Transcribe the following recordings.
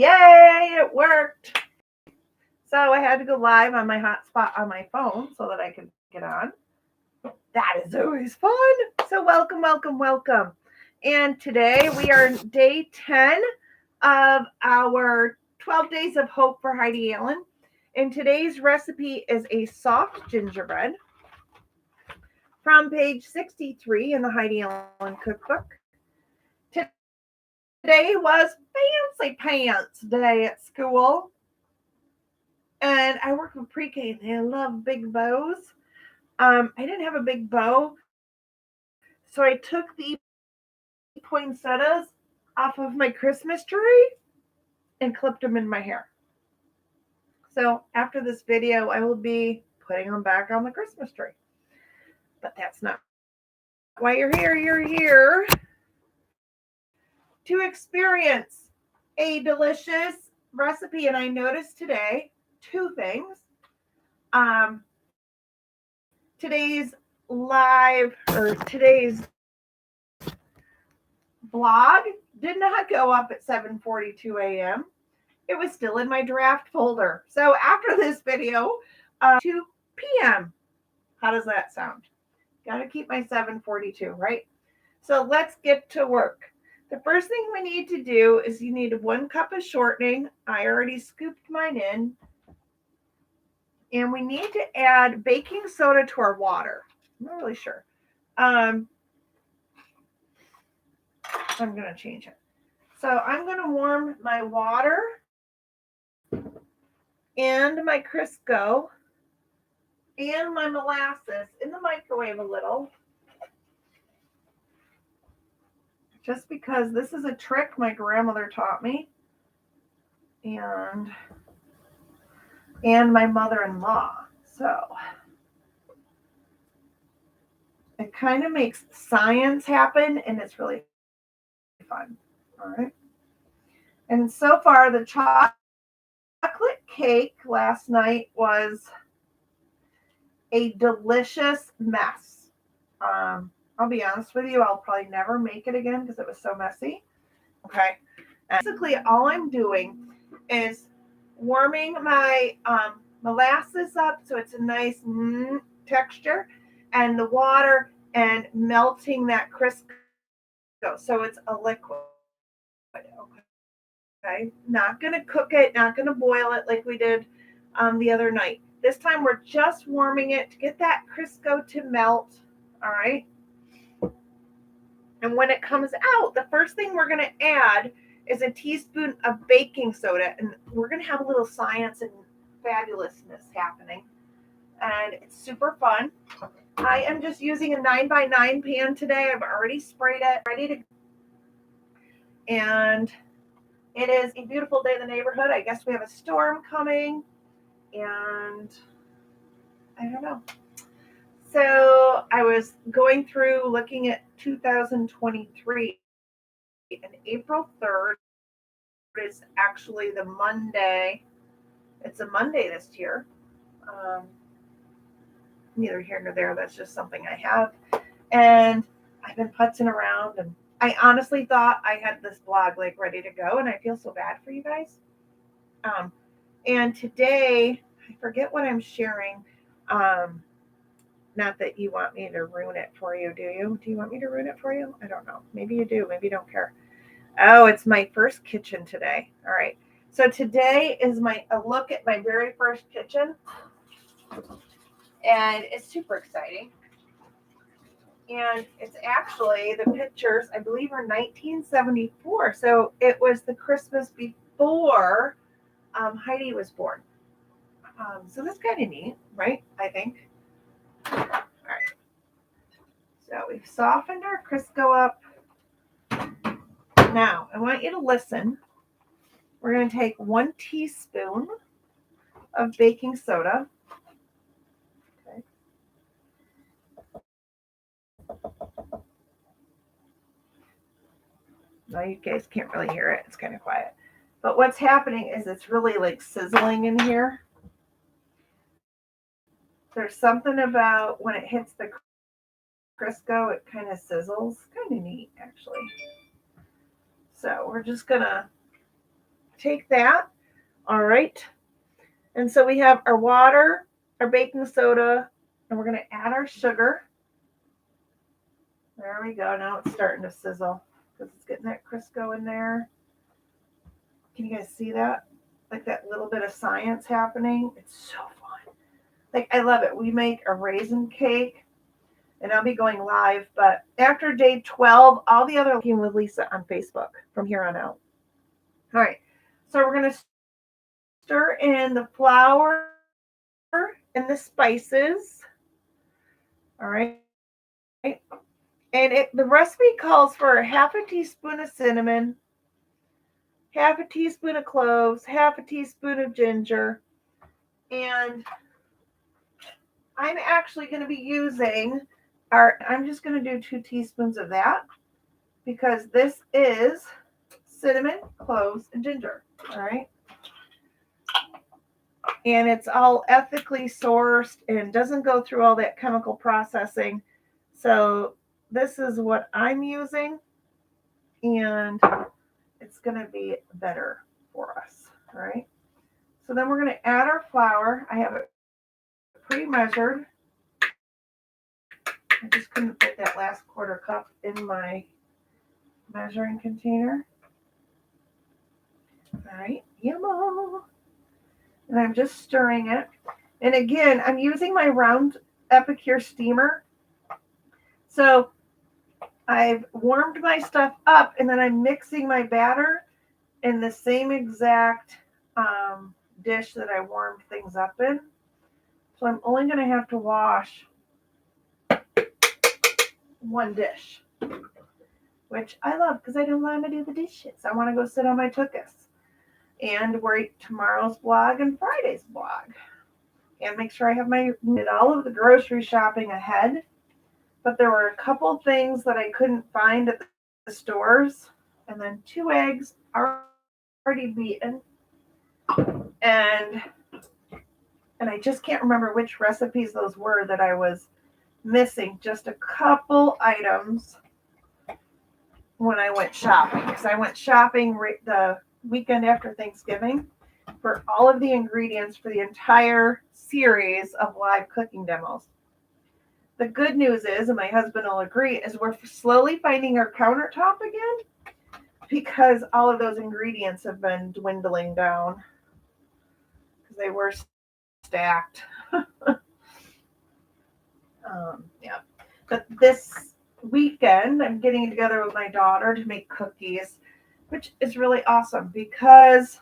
Yay, it worked. So I had to go live on my hotspot on my phone so that I could get on. That is always fun. So welcome. And today we are day 10 of our 12 Days of Hope for Heidi Allen. And today's recipe is a soft gingerbread from page 63 in the Heidi Allen cookbook. Today was fancy pants day at school. And I work with pre-K and I love big bows. I didn't have a big bow, so I took the poinsettias off of my Christmas tree and clipped them in my hair. So after this video, I will be putting them back on the Christmas tree. But that's not why you're here. You're here to experience a delicious recipe. And I noticed today two things. Today's blog did not go up at 7:42 a.m. It was still in my draft folder. So after this video, 2 p.m. How does that sound? Got to keep my 7:42, right? So let's get to work. The first thing we need to do is you need 1 cup of shortening. I already scooped mine in. And we need to add baking soda to our water. I'm not really sure. I'm going to change it. So I'm going to warm my water and my Crisco and my molasses in the microwave a little. Just because this is a trick my grandmother taught me. And my mother-in-law. So it kind of makes science happen and it's really fun. All right. And so far the chocolate cake last night was a delicious mess. I'll be honest with you, I'll probably never make it again because it was so messy. Okay. And basically all I'm doing is warming my molasses up so it's a nice texture, and the water and melting that Crisco so it's a liquid. Okay, not going to cook it, not going to boil it like we did the other night. This time we're just warming it to get that Crisco to melt. All right. And when it comes out, the first thing we're going to add is a teaspoon of baking soda. And we're going to have a little science and fabulousness happening. And it's super fun. I am just using a 9x9 pan today. I've already sprayed it, ready to go. And it is a beautiful day in the neighborhood. I guess we have a storm coming. And I don't know. So I was going through looking at 2023, and April 3rd is actually the Monday. It's a Monday this year. Neither here nor there. That's just something I have. And I've been putzing around, and I honestly thought I had this blog like ready to go, and I feel so bad for you guys. And today, I forget what I'm sharing. Not that you want me to ruin it for you, do you? Do you want me to ruin it for you? I don't know. Maybe you do. Maybe you don't care. Oh, it's my first kitchen today. All right. So today is a look at my very first kitchen. And it's super exciting. And it's actually, the pictures, I believe, are 1974. So it was the Christmas before Heidi was born. So that's kind of neat, right? I think. All right. So we've softened our Crisco up. Now, I want you to listen. We're going to take 1 teaspoon of baking soda. Okay. Now you guys can't really hear it. It's kind of quiet. But what's happening is it's really like sizzling in here. There's something about when it hits the Crisco, it kind of sizzles. Kind of neat, actually. So we're just going to take that. All right. And so we have our water, our baking soda, and we're going to add our sugar. There we go. Now it's starting to sizzle because it's getting that Crisco in there. Can you guys see that? Like that little bit of science happening. It's so fun. Like, I love it. We make a raisin cake, and I'll be going live. But after day 12, all the other working with Lisa on Facebook from here on out. All right. So we're going to stir in the flour and the spices. All right. And the recipe calls for a half a teaspoon of cinnamon, half a teaspoon of cloves, half a teaspoon of ginger. And I'm actually going to be using I'm just going to do 2 teaspoons of that because this is cinnamon, cloves, and ginger. All right. And it's all ethically sourced and doesn't go through all that chemical processing. So this is what I'm using, and it's going to be better for us. All right. So then we're going to add our flour. I have it pre-measured. I just couldn't fit that last quarter cup in my measuring container. All right. Yummo. And I'm just stirring it. And again, I'm using my round Epicure steamer. So I've warmed my stuff up, and then I'm mixing my batter in the same exact dish that I warmed things up in. So I'm only going to have to wash 1 dish, which I love because I don't want to do the dishes. I want to go sit on my tuchus and write tomorrow's blog and Friday's blog. And make sure I have did all of the grocery shopping ahead. But there were a couple things that I couldn't find at the stores. And then 2 eggs already beaten. And I just can't remember which recipes those were that I was missing. Just a couple items when I went shopping. Because I went shopping the weekend after Thanksgiving for all of the ingredients for the entire series of live cooking demos. The good news is, and my husband will agree, is we're slowly finding our countertop again because all of those ingredients have been dwindling down because they were stacked. Yeah. But this weekend, I'm getting together with my daughter to make cookies, which is really awesome because,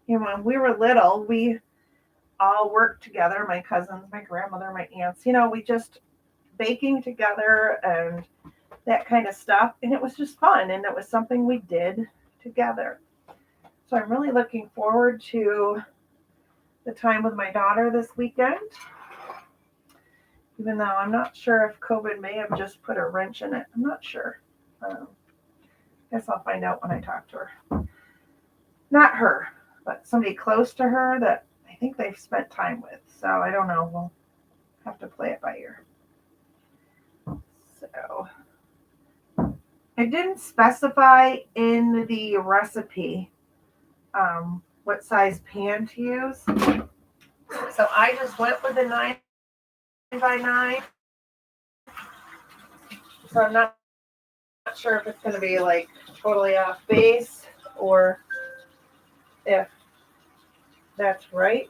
when we were little, we all worked together, my cousins, my grandmother, my aunts, we just baking together and that kind of stuff. And it was just fun. And it was something we did together. So I'm really looking forward to the time with my daughter this weekend. Even though I'm not sure if COVID may have just put a wrench in it. I'm not sure. Guess I'll find out when I talk to her. Not her, but somebody close to her that I think they've spent time with. So I don't know. We'll have to play it by ear. So I didn't specify in the recipe what size pan to use. So I just went with a 9x9. So I'm not sure if it's going to be like totally off base or if that's right.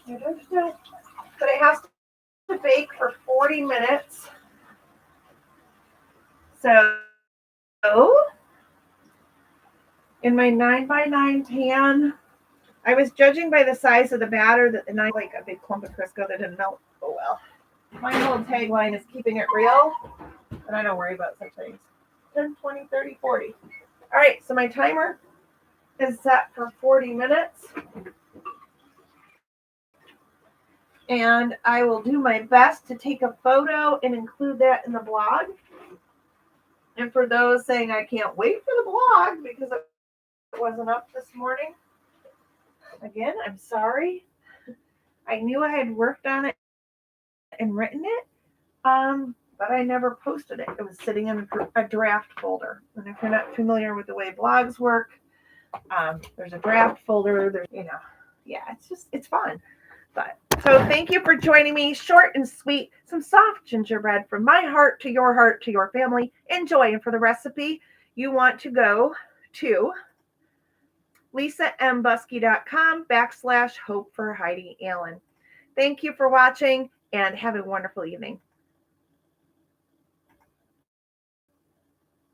I don't know. But it has to bake for 40 minutes. So in my 9x9 pan, I was judging by the size of the batter that the 9 like a big clump of Crisco that didn't melt. Oh well. My whole tagline is keeping it real, and I don't worry about such things. 10, 20, 30, 40. All right, so my timer is set for 40 minutes. And I will do my best to take a photo and include that in the blog. And for those saying I can't wait for the blog because it wasn't up this morning, again, I'm sorry. I knew I had worked on it and written it, but I never posted it. It was sitting in a draft folder. And if you're not familiar with the way blogs work, there's a draft folder. There's, yeah, it's fun. But so thank you for joining me. Short and sweet, some soft gingerbread from my heart to your family. Enjoy. And for the recipe, you want to go to lisambusky.com/hope for Heidi Allen. Thank you for watching and have a wonderful evening.